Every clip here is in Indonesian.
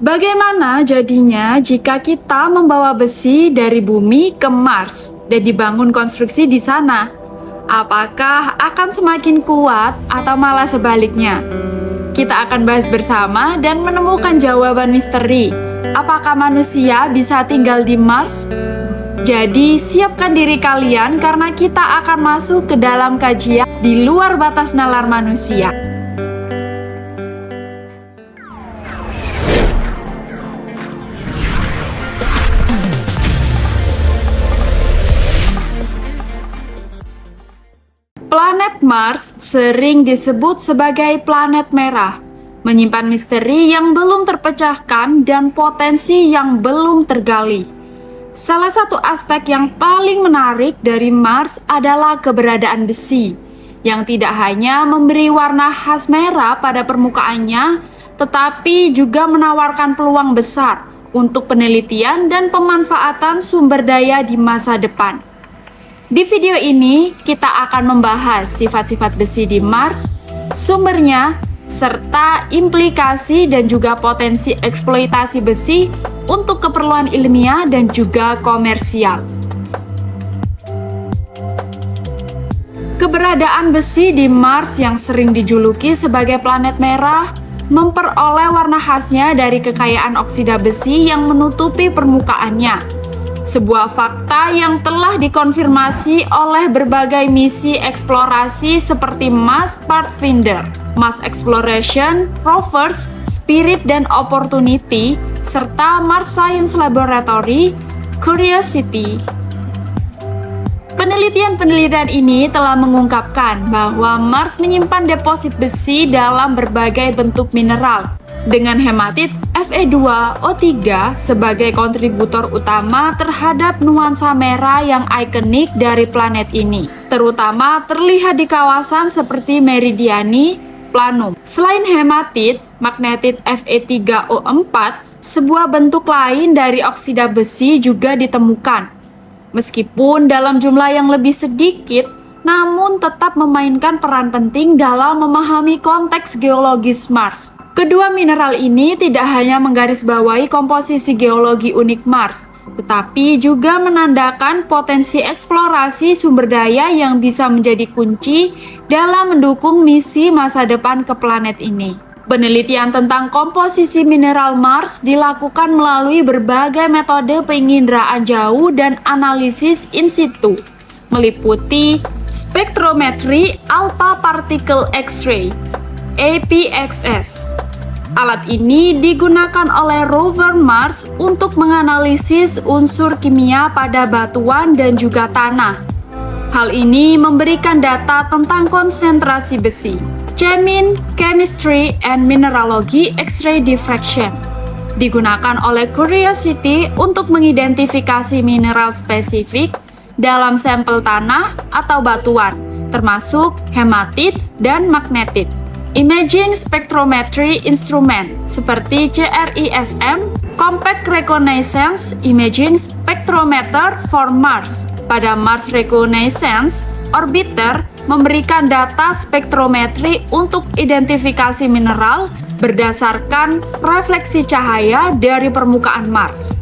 Bagaimana jadinya jika kita membawa besi dari bumi ke Mars dan dibangun konstruksi di sana? Apakah akan semakin kuat atau malah sebaliknya? Kita akan bahas bersama dan menemukan jawaban misteri. Apakah manusia bisa tinggal di Mars? Jadi, siapkan diri kalian karena kita akan masuk ke dalam kajian di luar batas nalar manusia. Planet Mars sering disebut sebagai planet merah, menyimpan misteri yang belum terpecahkan dan potensi yang belum tergali. Salah satu aspek yang paling menarik dari Mars adalah keberadaan besi, yang tidak hanya memberi warna khas merah pada permukaannya, tetapi juga menawarkan peluang besar untuk penelitian dan pemanfaatan sumber daya di masa depan. Di video ini, kita akan membahas sifat-sifat besi di Mars, sumbernya, serta implikasi dan juga potensi eksploitasi besi untuk keperluan ilmiah dan juga komersial. Keberadaan besi di Mars yang sering dijuluki sebagai planet merah memperoleh warna khasnya dari kekayaan oksida besi yang menutupi permukaannya. Sebuah fakta yang telah dikonfirmasi oleh berbagai misi eksplorasi seperti Mars Pathfinder, Mars Exploration, Rovers, Spirit dan Opportunity, serta Mars Science Laboratory, Curiosity. Penelitian-penelitian ini telah mengungkapkan bahwa Mars menyimpan deposit besi dalam berbagai bentuk mineral, dengan hematit Fe2O3 sebagai kontributor utama terhadap nuansa merah yang ikonik dari planet ini, terutama terlihat di kawasan seperti Meridiani, Planum. Selain hematit, magnetit Fe3O4, sebuah bentuk lain dari oksida besi juga ditemukan. Meskipun dalam jumlah yang lebih sedikit, namun tetap memainkan peran penting dalam memahami konteks geologis Mars. Kedua mineral ini tidak hanya menggarisbawahi komposisi geologi unik Mars, tetapi juga menandakan potensi eksplorasi sumber daya yang bisa menjadi kunci dalam mendukung misi masa depan ke planet ini. Penelitian tentang komposisi mineral Mars dilakukan melalui berbagai metode penginderaan jauh dan analisis in situ, meliputi spektrometri alpha particle X-ray (APXS). Alat ini digunakan oleh rover Mars untuk menganalisis unsur kimia pada batuan dan juga tanah. Hal ini memberikan data tentang konsentrasi besi. Chemin, Chemistry, and Mineralogy X-ray Diffraction digunakan oleh Curiosity untuk mengidentifikasi mineral spesifik dalam sampel tanah atau batuan, termasuk hematit dan magnetit. Imaging Spectrometry Instrument seperti CRISM, Compact Reconnaissance Imaging Spectrometer for Mars. Pada Mars Reconnaissance Orbiter memberikan data spektrometri untuk identifikasi mineral berdasarkan refleksi cahaya dari permukaan Mars.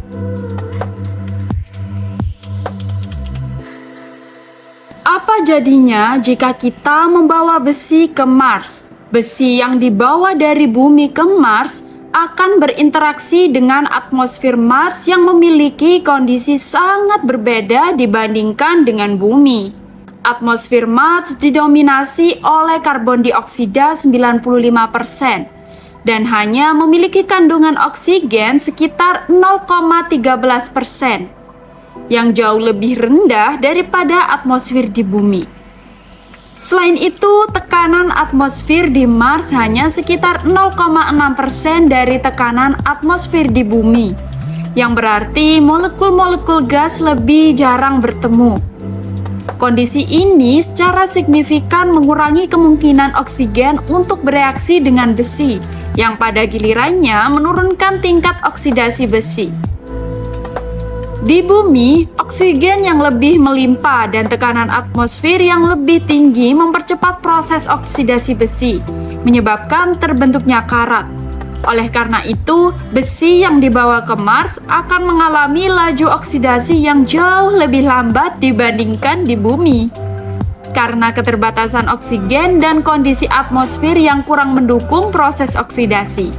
Apa jadinya jika kita membawa besi ke Mars? Besi yang dibawa dari bumi ke Mars akan berinteraksi dengan atmosfer Mars yang memiliki kondisi sangat berbeda dibandingkan dengan bumi. Atmosfer Mars didominasi oleh karbon dioksida 95% dan hanya memiliki kandungan oksigen sekitar 0,13%, yang jauh lebih rendah daripada atmosfer di bumi. Selain itu, tekanan atmosfer di Mars hanya sekitar 0,6% dari tekanan atmosfer di bumi, yang berarti molekul-molekul gas lebih jarang bertemu. Kondisi ini secara signifikan mengurangi kemungkinan oksigen untuk bereaksi dengan besi, yang pada gilirannya menurunkan tingkat oksidasi besi. Di bumi, oksigen yang lebih melimpah dan tekanan atmosfer yang lebih tinggi mempercepat proses oksidasi besi, menyebabkan terbentuknya karat. Oleh karena itu, besi yang dibawa ke Mars akan mengalami laju oksidasi yang jauh lebih lambat dibandingkan di Bumi. Karena keterbatasan oksigen dan kondisi atmosfer yang kurang mendukung proses oksidasi.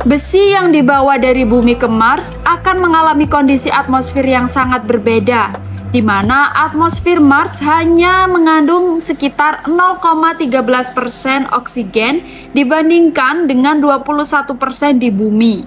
Besi yang dibawa dari Bumi ke Mars akan mengalami kondisi atmosfer yang sangat berbeda, di mana atmosfer Mars hanya mengandung sekitar 0,13% oksigen dibandingkan dengan 21% di Bumi.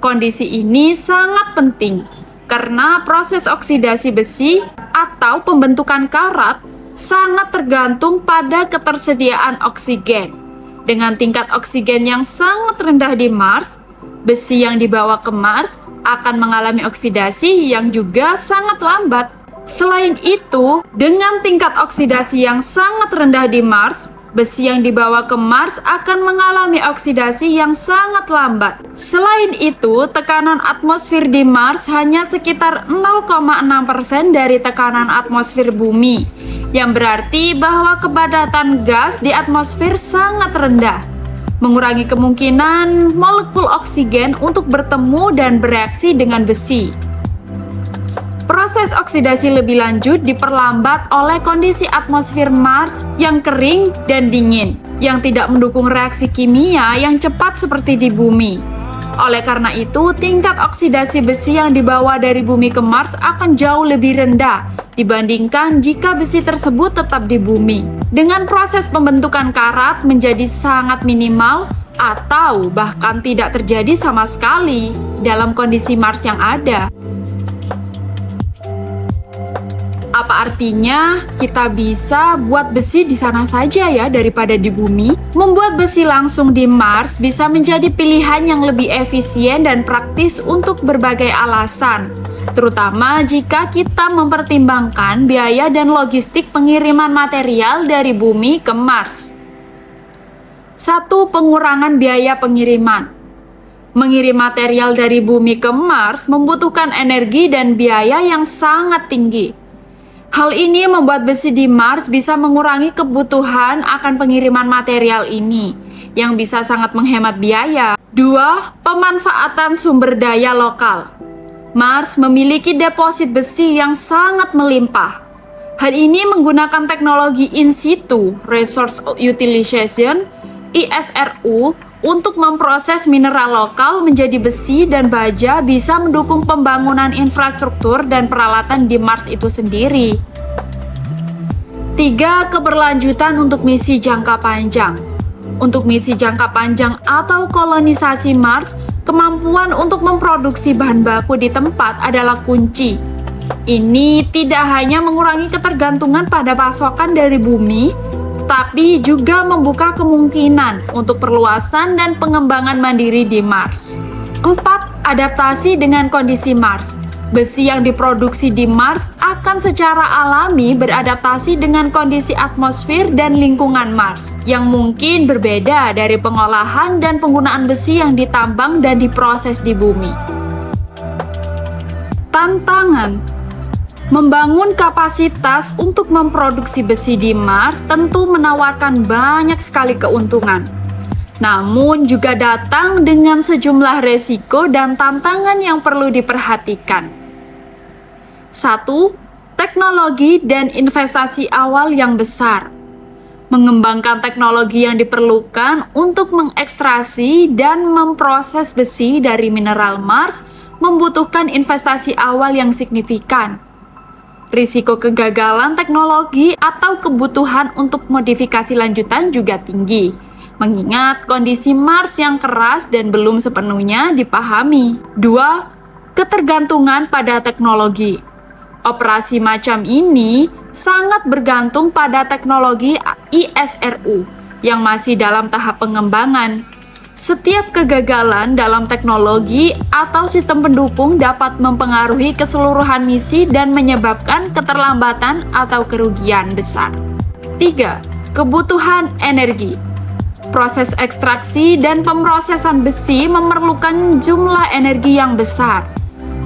Kondisi ini sangat penting karena proses oksidasi besi atau pembentukan karat sangat tergantung pada ketersediaan oksigen. Dengan tingkat oksigen yang sangat rendah di Mars, besi yang dibawa ke Mars akan mengalami oksidasi yang juga sangat lambat. Selain itu, dengan tingkat oksidasi yang sangat rendah di Mars, besi yang dibawa ke Mars akan mengalami oksidasi yang sangat lambat. Selain itu, tekanan atmosfer di Mars hanya sekitar 0,6% dari tekanan atmosfer Bumi, yang berarti bahwa kepadatan gas di atmosfer sangat rendah, mengurangi kemungkinan molekul oksigen untuk bertemu dan bereaksi dengan besi. Proses oksidasi lebih lanjut diperlambat oleh kondisi atmosfer Mars yang kering dan dingin, yang tidak mendukung reaksi kimia yang cepat seperti di Bumi. Oleh karena itu, tingkat oksidasi besi yang dibawa dari Bumi ke Mars akan jauh lebih rendah dibandingkan jika besi tersebut tetap di Bumi. Dengan proses pembentukan karat menjadi sangat minimal atau bahkan tidak terjadi sama sekali dalam kondisi Mars yang ada. Apa artinya kita bisa buat besi di sana saja ya daripada di Bumi? Membuat besi langsung di Mars bisa menjadi pilihan yang lebih efisien dan praktis untuk berbagai alasan, terutama jika kita mempertimbangkan biaya dan logistik pengiriman material dari Bumi ke Mars. 1. Pengurangan biaya pengiriman. Mengirim material dari Bumi ke Mars membutuhkan energi dan biaya yang sangat tinggi. Hal ini membuat besi di Mars bisa mengurangi kebutuhan akan pengiriman material ini, yang bisa sangat menghemat biaya. 2. Pemanfaatan sumber daya lokal. Mars memiliki deposit besi yang sangat melimpah. Hal ini menggunakan teknologi in situ resource utilization (ISRU) untuk memproses mineral lokal menjadi besi dan baja bisa mendukung pembangunan infrastruktur dan peralatan di Mars itu sendiri. 3. Keberlanjutan untuk misi jangka panjang. Untuk misi jangka panjang atau kolonisasi Mars, kemampuan untuk memproduksi bahan baku di tempat adalah kunci. Ini tidak hanya mengurangi ketergantungan pada pasokan dari Bumi, tapi juga membuka kemungkinan untuk perluasan dan pengembangan mandiri di Mars. 4. Adaptasi dengan kondisi Mars. Besi yang diproduksi di Mars akan secara alami beradaptasi dengan kondisi atmosfer dan lingkungan Mars, yang mungkin berbeda dari pengolahan dan penggunaan besi yang ditambang dan diproses di Bumi. Tantangan. Membangun kapasitas untuk memproduksi besi di Mars tentu menawarkan banyak sekali keuntungan. Namun juga datang dengan sejumlah resiko dan tantangan yang perlu diperhatikan. 1. Teknologi dan investasi awal yang besar. Mengembangkan teknologi yang diperlukan untuk mengekstraksi dan memproses besi dari mineral Mars membutuhkan investasi awal yang signifikan. Risiko kegagalan teknologi atau kebutuhan untuk modifikasi lanjutan juga tinggi, mengingat kondisi Mars yang keras dan belum sepenuhnya dipahami. 2. Ketergantungan pada teknologi. Operasi macam ini sangat bergantung pada teknologi ISRU yang masih dalam tahap pengembangan. Setiap kegagalan dalam teknologi atau sistem pendukung dapat mempengaruhi keseluruhan misi dan menyebabkan keterlambatan atau kerugian besar. 3. Kebutuhan energi. Proses ekstraksi dan pemrosesan besi memerlukan jumlah energi yang besar.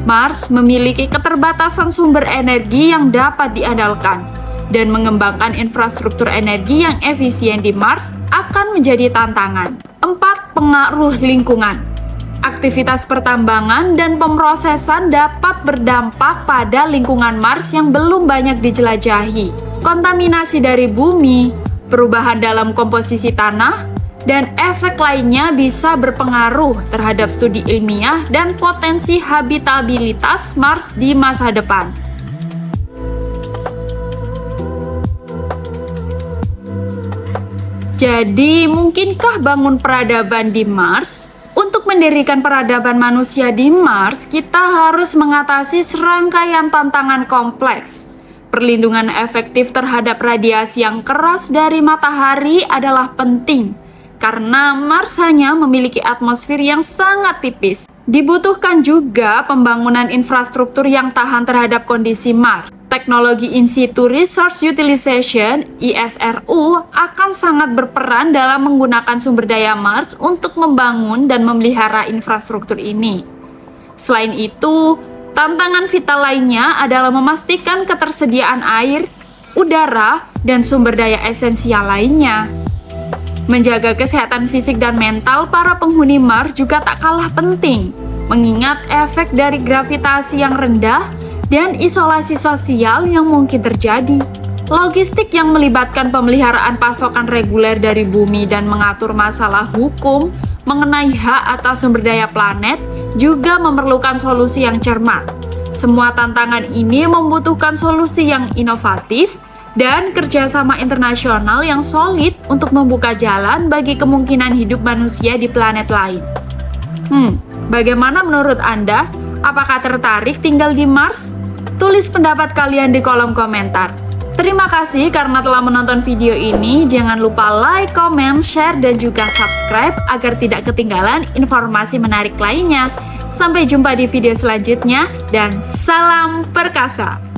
Mars memiliki keterbatasan sumber energi yang dapat diandalkan, dan mengembangkan infrastruktur energi yang efisien di Mars akan menjadi tantangan. 4. pengaruh lingkungan. Aktivitas pertambangan dan pemrosesan dapat berdampak pada lingkungan Mars yang belum banyak dijelajahi. Kontaminasi dari bumi, perubahan dalam komposisi tanah, dan efek lainnya bisa berpengaruh terhadap studi ilmiah dan potensi habitabilitas Mars di masa depan. Jadi, mungkinkah bangun peradaban di Mars? Untuk mendirikan peradaban manusia di Mars, kita harus mengatasi serangkaian tantangan kompleks. Perlindungan efektif terhadap radiasi yang keras dari matahari adalah penting, karena Mars hanya memiliki atmosfer yang sangat tipis. Dibutuhkan juga pembangunan infrastruktur yang tahan terhadap kondisi Mars. Teknologi In Situ Resource Utilization (ISRU) akan sangat berperan dalam menggunakan sumber daya Mars untuk membangun dan memelihara infrastruktur ini. Selain itu, tantangan vital lainnya adalah memastikan ketersediaan air, udara, dan sumber daya esensial lainnya. Menjaga kesehatan fisik dan mental para penghuni Mars juga tak kalah penting, mengingat efek dari gravitasi yang rendah dan isolasi sosial yang mungkin terjadi. Logistik yang melibatkan pemeliharaan pasokan reguler dari bumi dan mengatur masalah hukum mengenai hak atas sumber daya planet juga memerlukan solusi yang cermat. Semua tantangan ini membutuhkan solusi yang inovatif dan kerjasama internasional yang solid untuk membuka jalan bagi kemungkinan hidup manusia di planet lain. Bagaimana menurut Anda? Apakah tertarik tinggal di Mars? Tulis pendapat kalian di kolom komentar. Terima kasih karena telah menonton video ini. Jangan lupa like, comment, share, dan juga subscribe agar tidak ketinggalan informasi menarik lainnya. Sampai jumpa di video selanjutnya dan salam perkasa.